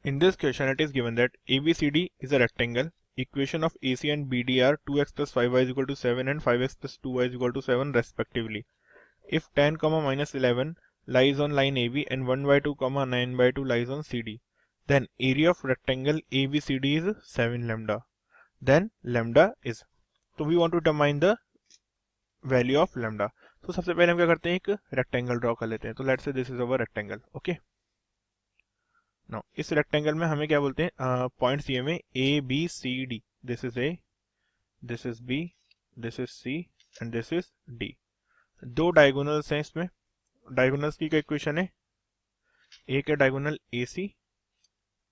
In this question, it is given that ABCD is a rectangle. Equation of AC and BD are 2x plus 5y is equal to 7 and 5x plus 2y is equal to 7 respectively. If 10, minus 11 lies on line AB and 1 by 2, 9 by 2 lies on CD, then area of rectangle ABCD is 7 lambda. Then lambda is. So we want to determine the value of lambda. तो सबसे पहले हम क्या करते हैं, एक rectangle draw कर लेते हैं. तो let's say this is our rectangle. Okay, now इस रेक्टेंगल में हमें क्या बोलते हैं, पॉइंट्स दिए हुए a b c d. This is a, this is b, this is c and this is d. दो डायगोनल्स हैं इसमें. डायगोनल्स की क्या इक्वेशन है, एक है diagonal a c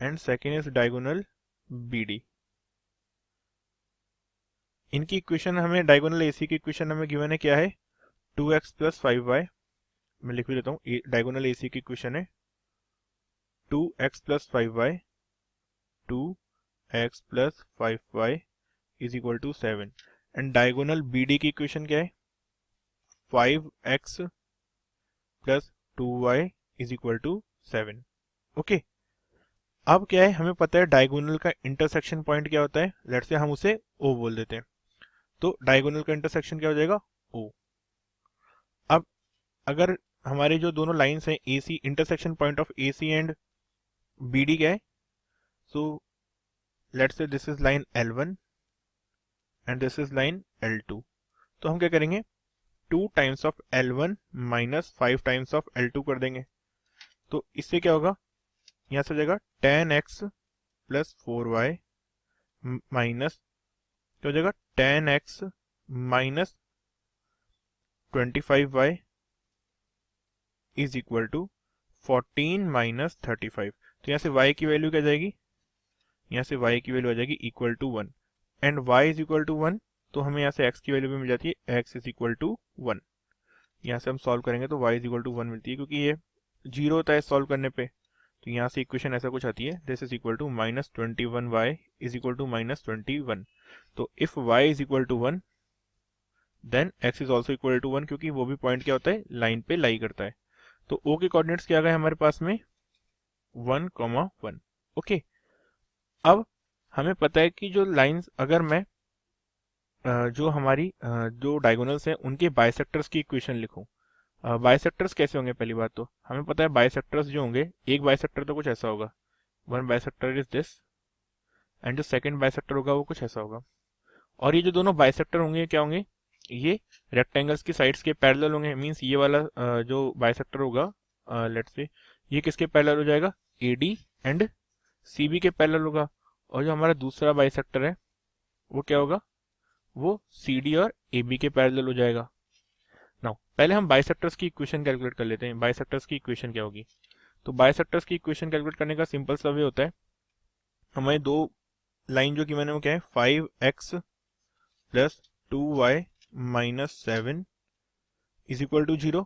and second is diagonal b d. इनकी इक्वेशन हमें, डायगोनल ए सी की इक्वेशन हमें गिवन है क्या है, 2x प्लस 5y. मैं लिख भी देता हूँ, डायगोनल ए सी की इक्वेशन है 2x plus 5y, 2x plus 5y is equal to 7. And diagonal b d की इक्वेशन क्या है, 5x plus 2y is equal to 7. Okay, अब क्या है, हमें पता है डायगोनल का इंटरसेक्शन पॉइंट क्या होता है. लेट्स से हम उसे O बोल देते हैं. तो डायगोनल का इंटरसेक्शन क्या हो जाएगा, O. अब अगर हमारे जो दोनों लाइंस हैं AC, intersection point of AC and BD क्या है, so let's say this is line L1 and this is line L2. तो हम क्या करेंगे, 2 times of L1 minus 5 times of L2 कर देंगे. तो इससे क्या होगा, यहां से हो जाएगा 10x प्लस 4y माइनस क्या हो जाएगा, 10x minus 25y is equal to 14 minus 35. तो यहाँ से y की वैल्यू क्या जाएगी, यहाँ से y की वैल्यू आ जाएगी equal to 1 and y is equal to 1. तो हमें यहाँ से x की वैल्यू भी मिल जाती है, x इज इक्वल टू 1. यहाँ से हम सॉल्व करेंगे तो y इज इक्वल टू 1 मिलती है, क्योंकि ये 0 होता है सॉल्व करने पे. तो यहाँ से इक्वेशन ऐसा कुछ आती है, this is equal to minus 21y is equal to minus 21. तो if y is equal to 1 then x is also equal to 1, क्योंकि वो भी पॉइंट क्या होता है, लाइन पे लाई करता है. तो O के कोऑर्डिनेट्स क्या आ गए हमारे पास में, 1, 1. ओके, अब हमें पता है कि जो लाइंस, अगर मैं जो हमारी जो डायगोनल्स हैं उनके बाइसेक्टर्स की इक्वेशन लिखूं. बाइसेक्टर्स कैसे होंगे, पहली बात तो हमें पता है बाइसेक्टर्स जो होंगे, एक बाइसेक्टर तो कुछ ऐसा होगा, one bisector is this and जो सेकंड बाइसेक्टर होगा वो कुछ ऐसा होगा. और ये जो दोनों बाइसेक्टर होंगे क्या होंगे, ये रेक्टेंगल्स की साइड्स के पैरेलल होंगे. मींस ये वाला जो बाइसेक्टर होगा, लेट्स से ये किसके पैरेलल हो जाएगा, AD एंड CB के पैरेलल होगा. और जो हमारा दूसरा बाइसेक्टर है वो क्या होगा, वो CD और AB के पैरेलल हो जाएगा. नाउ पहले हम बाइसेक्टर्स की इक्वेशन कैलकुलेट कर लेते हैं. बाइसेक्टर्स की इक्वेशन क्या होगी, तो बाइसेक्टर्स की इक्वेशन कैलकुलेट करने का सिंपल सा वे होता है, हमारे दो लाइन जो कि मैंने वो क्या है, 5x plus 2y minus 7 is equal to 0.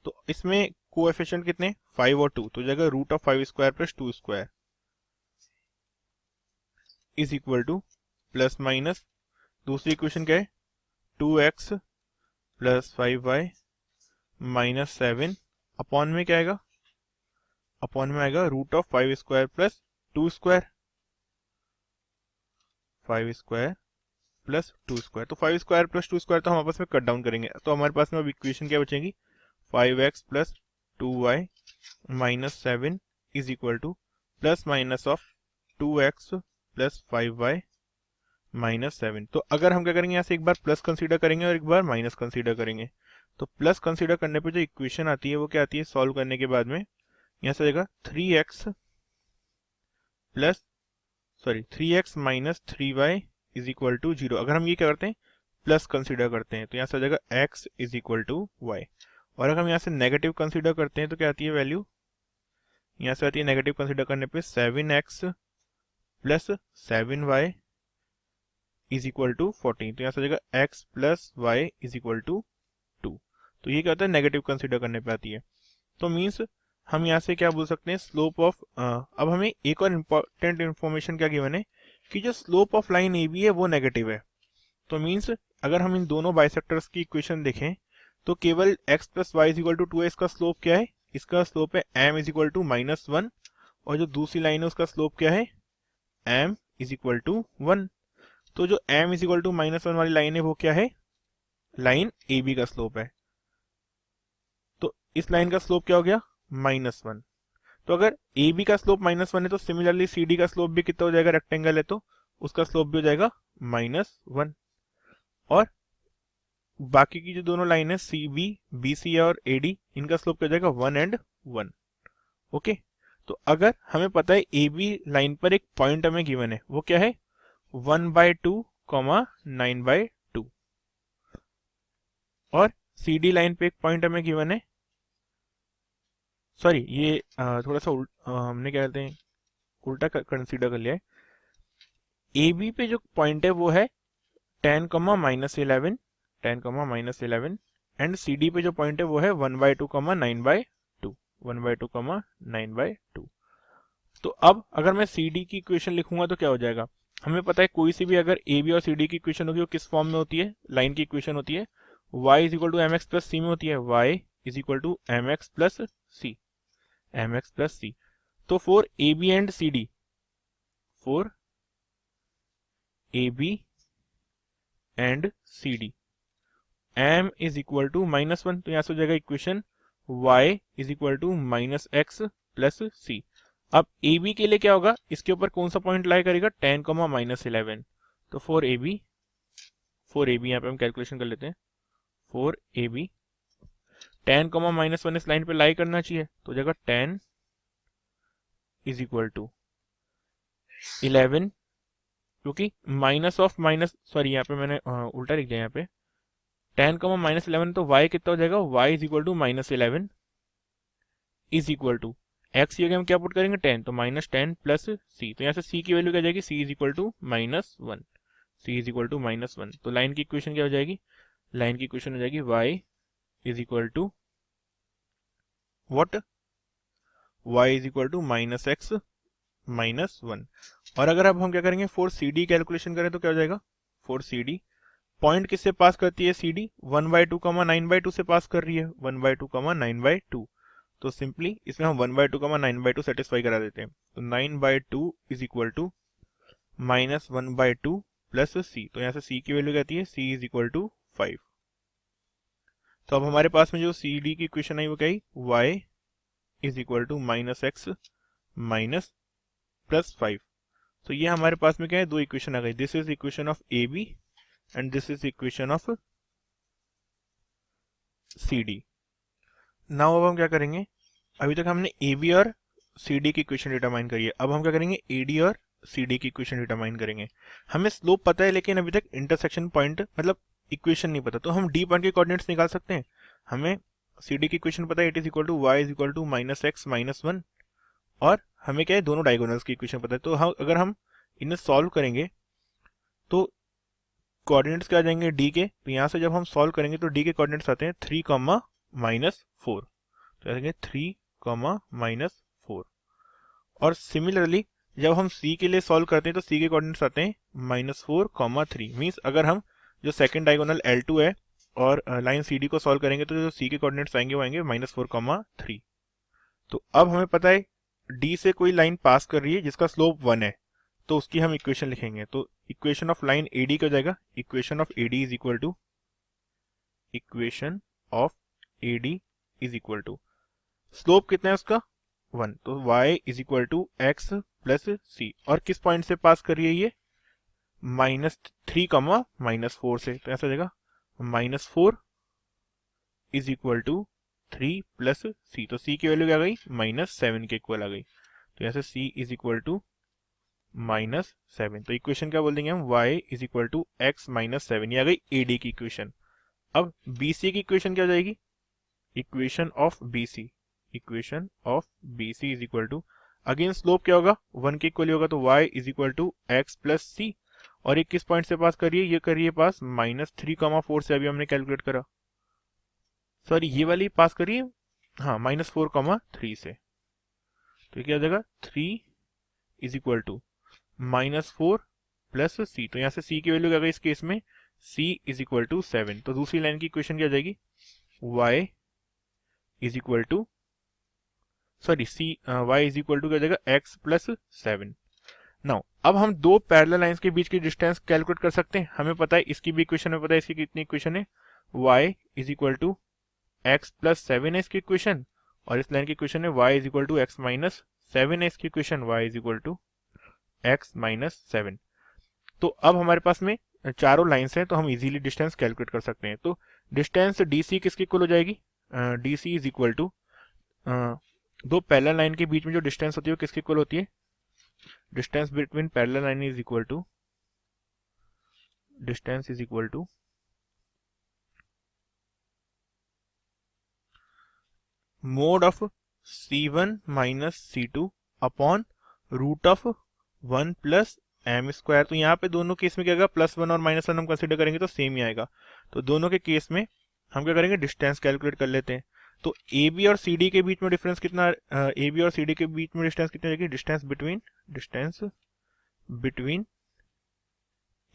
तो इसमें कोएफिशिएंट कितने, 5 और 2, तो जगह root of 5 square plus 2 square is equal to plus minus. दूसरी इक्वेशन क्या है, 2x plus 5y minus 7 upon में क्या आएगा, अपॉन में आएगा root of 5 square plus 2 square, 5 square plus 2 square. तो 5 स्क्वायर प्लस 2 स्क्वायर तो हम आपस में कट डाउन करेंगे. तो हमारे पास में अब इक्वेशन क्या बचेगी, 5x plus 2y minus 7 is equal to plus minus of 2x plus 5y minus 7. तो अगर हम क्या करेंगे, यहाँ से एक बार प्लस कंसीडर करेंगे और एक बार माइनस कंसीडर करेंगे. तो प्लस कंसीडर करने पे जो इक्वेशन आती है वो क्या आती है, सॉल्व करने के बाद में यहाँ से आएगा 3x plus 3x minus 3y is equal to 0. अगर हम ये क्या करते हैं, प्लस कंसीडर करते हैं, तो यहाँ से आ जाएगा x is equal to y. और अगर हम यहाँ से नेगेटिव कंसीडर करते हैं तो क्या आती है वैल्यू, यहाँ से आती है नेगेटिव कंसीडर करने पे 7x plus 7y is equal to 14. तो यहाँ से आ जाएगा x plus y is equal to 2. तो ये क्या होता है, नेगेटिव कंसीडर करने पे आती है. तो मीन्स हम यहाँ से क्या बोल सकते हैं, स्लोप ऑफ, अब हमें एक और इम्पोर्टेंट इन्फॉर्मेशन क्या गिवन है कि जो स्लोप ऑफ लाइन AB है वो नेगेटिव है. तो मीन्स अगर हम इन दोनों बाइसेक्टर्स की इक्वेशन देखें तो केवल x plus y is equal to 2 है. इसका स्लोप क्या है, इसका स्लोप है m इज इक्वल टू -1 और जो दूसरी लाइन है उसका स्लोप क्या है, m इज इक्वल टू 1। तो जो m इज इक्वल टू -1 वाली लाइन है वो क्या है, लाइन AB का स्लोप है। तो इस लाइन का स्लोप क्या हो गया, -1। तो अगर AB का स्लोप -1 है तो सिमिलरली CD का स्लोप भी कितना हो जाएगा, रेक्टेंगल है तो उसका स्लोप भी हो जाएगा -1। और बाकी की जो दोनों लाइन है CB, BC और AD, इनका स्लोप क्या हो जाएगा, 1 और 1। ओके। तो अगर हमें पता है AB लाइन पर एक पॉइंट हमें गिवन है, वो क्या है 1/2, 9/2, और CD लाइन पे एक पॉइंट हमें गिवन है, सॉरी ये थोड़ा सा हमने क्या कहते हैं उल्टा कंसीडर कर लिया है। AB पे जो पॉइंट है वो है 10, -11, 10, -11, एंड CD पे जो पॉइंट है वो है 1/2, 9/2, 1/2, 9/2। तो अब अगर मैं CD की इक्वेशन लिखूंगा तो क्या हो जाएगा, हमें पता है कोई सी भी अगर AB और CD की इक्वेशन होगी वो किस फॉर्म में होती है, लाइन की इक्वेशन होती है y is equal to mx plus c में होती है, y is equal to mx plus c, mx plus c. तो for AB and CD, for AB and CD m is equal to -1, तो यहाँ से हो जाएगा equation y is equal to -x plus c. अब AB के लिए क्या होगा, इसके ऊपर कौन सा पॉइंट लाई करेगा, 10, -11। तो फॉर AB यहाँ पे हम कैलकुलेशन कर लेते हैं, फॉर AB 10, -1 इस लाइन पे लाई करना चाहिए, तो हो जाएगा 10 इज इक्वल टू 11, क्योंकि माइनस ऑफ माइनस, सॉरी यहाँ पे मैंने उल्टा लिख दिया, यहाँ पे 10, -11, तो y कितना हो जाएगा, y is equal to -11 is equal to x की जगह हम क्या पुट करेंगे 10, तो -10 प्लस c। तो यहाँ से c की वैल्यू क्या जाएगी, c is equal to -1, c is equal to -1। तो लाइन की इक्वेशन क्या हो जाएगी, लाइन की इक्वेशन हो जाएगी y is equal to what, y is equal to -x -1। और अगर अब हम क्या करेंगे, फॉर CD कैलकुलेशन करें तो क्या हो जाएगा, फॉर CD पॉइंट किससे पास करती है CD, 1/2, 9/2 से पास कर रही है, 1/2, 9/2। तो सिंपली इसमें हम 1/2, 9/2 सेटिस्फाई करा देते हैं। तो 9/2 is equal to -1/2 plus c। तो यहाँ से c की वैल्यू कहती है, c इज इक्वल टू 5। तो अब हमारे पास में जो CD की इक्वेशन आई वो क्या है, y is equal to -x minus plus 5। तो ये हमारे पास में क्या है, दो इक्वेशन आ गई, this is equation of AB and this is equation of CD। Now अब हम क्या करेंगे, अभी तक हमने AB और CD की इक्वेशन डिटरमाइन करी है, अब हम क्या करेंगे AD और CD की इक्वेशन डिटरमाइन करेंगे। हमें स्लोप पता है लेकिन अभी तक इंटरसेक्शन पॉइंट मतलब इक्वेशन नहीं पता, तो हम D पॉइंट के कोऑर्डिनेट्स निकाल सकते हैं। हमें CD की इक्वेशन पता है, it is equal to y is equal to -x -1, और हमें क्या है दोनों डायगोनल्स की इक्वेशन पता है। तो हम अगर हम इन्हें सॉल्व करेंगे तो कोऑर्डिनेट्स क्या आ जाएंगे D के, तो यहाँ से जब हम सॉल्व करेंगे तो D के कोऑर्डिनेट्स आते हैं 3, -4, तो आएंगे 3, -4। और सिमिलरली जब हम C के लिए सॉल्व करते हैं तो C के कोऑर्डिनेट्स आते हैं -4, 3। मींस अगर हम जो सेकंड डायगोनल L2 है और लाइन CD को सॉल्व करेंगे तो जो C के कोऑर्डिनेट्स आएंगे वो आएंगे -4, 3। तो अब हमें पता है D से कोई लाइन पास कर रही है जिसका स्लोप 1 है, तो उसकी हम इक्वेशन लिखेंगे। तो इक्वेशन ऑफ लाइन AD क्या हो जाएगा, equation of AD is equal to, equation of AD is equal to slope कितना है उसका 1, तो y is equal to x plus c. और किस पॉइंट से पास कर रही है ये, -3, -4 से। तो ऐसा हो जाएगा -4 is equal to 3 plus c. तो c की वैल्यू क्या आ गई, -7 के इक्वल आ गई। तो यहाँ से c इज इक्वल टू -7। तो इक्वेशन क्या बोल देंगे हम, y is equal to x -7, ये आ गई AD की इक्वेशन। अब BC की इक्वेशन क्या हो जाएगी, equation of BC, equation of BC is equal to, again slope क्या होगा 1 के इक्वल होगा, तो y is equal to x plus c. और ये किस पॉइंट से पास कर रही है, ये कर रही है पास -3, 4 से, अभी हमने कैलकुलेट करा, सॉरी ये वाली पास करिए, हाँ -4, 3 से। तो ये क्या हो जाएगा 3 is equal to -4 plus c. तो यहाँ से c की वैल्यू क्या गई इस केस में, c इज इक्वल टू 7। तो दूसरी लाइन की इक्वेशन क्या हो जाएगी, y is equal to sorry y is equal to क्या हो जाएगा x प्लस 7। नाउ अब हम दो पैरेलल लाइंस के बीच की डिस्टेंस कैलकुलेट कर सकते हैं। हमें पता है, इसकी भी इक्वेशन में पता है, इसकी कितनी इक्वेशन है, y is equal to x plus 7 है इसकी इक्वेशन, और इस लाइन की इक्वेशन है y is equal to x minus 7 है इसकी equation, y is equal to x minus 7। तो अब हमारे पास में चारों लाइंस हैं, तो हम इजीली डिस्टेंस कैलकुलेट कर सकते हैं। तो डिस्टेंस DC किसके इक्वल हो जाएगी, DC इज इक्वल टू दो पैरेलल लाइन के बीच में जो डिस्टेंस होती है वो किसके इक्वल होती है, distance between parallel line is equal to, distance is equal to mod of C1 minus C2 upon root of 1 plus m square. तो यहाँ पे दोनों केस में क्या आएगा, +1 और -1 हम कंसीडर करेंगे तो सेम ही आएगा। तो दोनों के केस में हम क्या करेंगे, डिस्टेंस कैलकुलेट कर लेते हैं। तो AB और CD के बीच में डिफरेंस कितना, AB और CD के बीच में डिस्टेंस कितनी रहेगी, distance between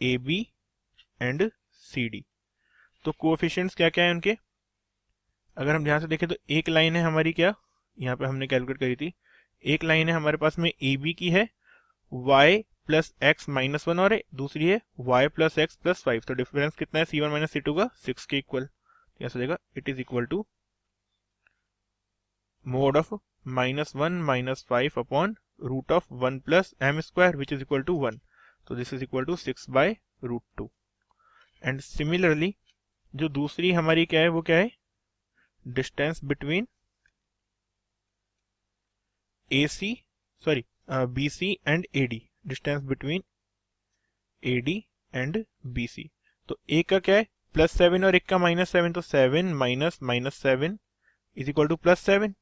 AB and CD। तो कोएफिशिएंट्स क्या क्या है उनके, अगर हम ध्यान से देखें तो एक लाइन है हमारी, क्या यहाँ पे हमने कैलकुलेट करी थी, एक लाइन है हमारे पास में AB की है y प्लस x माइनस 1 और दूसरी है y प्लस एक्स प्लस 5। तो डिफरेंस कितना है C1 माइनस C2 का, 6 के इक्वल। कैसे देगा, it is equal to mod of -1 minus 5 upon root of 1 plus m square which is equal to 1। तो this is equal to 6 by root 2। And similarly जो दूसरी हमारी क्या है, वो क्या है, distance between BC and AD, distance between AD and BC। तो एक का क्या है +7 और एक का -7, तो 7 माइनस -7 इज इक्वल टू +7,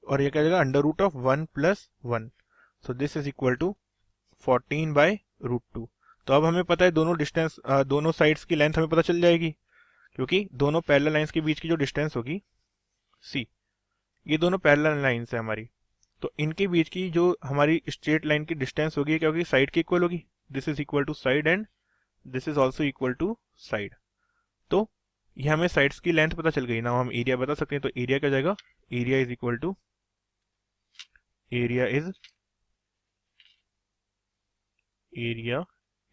और ये क्या जाएगा under root of 1 plus 1। So this is equal to 14 by root 2। तो अब हमें पता है दोनों डिस्टेंस, दोनों साइड्स की लेंथ हमें पता चल जाएगी, क्योंकि दोनों पैरेलल लाइंस के बीच की जो डिस्टेंस होगी C, ये दोनों पैरेलल लाइंस है हमारी, तो इनके बीच की जो हमारी स्ट्रेट लाइन की डिस्टेंस होगी क्या होगी, साइड की इक्वल होगी। This is equal to side and this is also equal to side. तो ये हमें साइड्स की लेंथ पता चल गई ना, हम एरिया बता सकते हैं। तो एरिया क्या जाएगा, area is equal to, area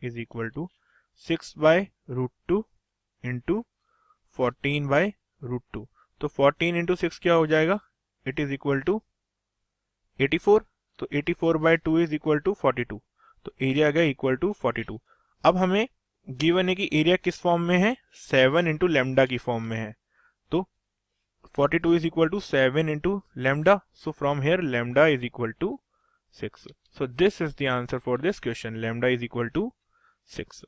is equal to 6 by root 2 into 14 by root 2। तो 14 इंटू 6 क्या हो जाएगा, इट इज इक्वल टू 84। तो 84 बाय 2 इज इक्वल टू 42। तो एरिया आ गया इक्वल टू 42। अब हमें गिवन है कि एरिया किस फॉर्म में है, 7 इंटू लेमडा की फॉर्म में है। तो 42 is equal to 7 into lambda. So from here lambda is equal to 6. So this is the answer for this question. Lambda is equal to 6.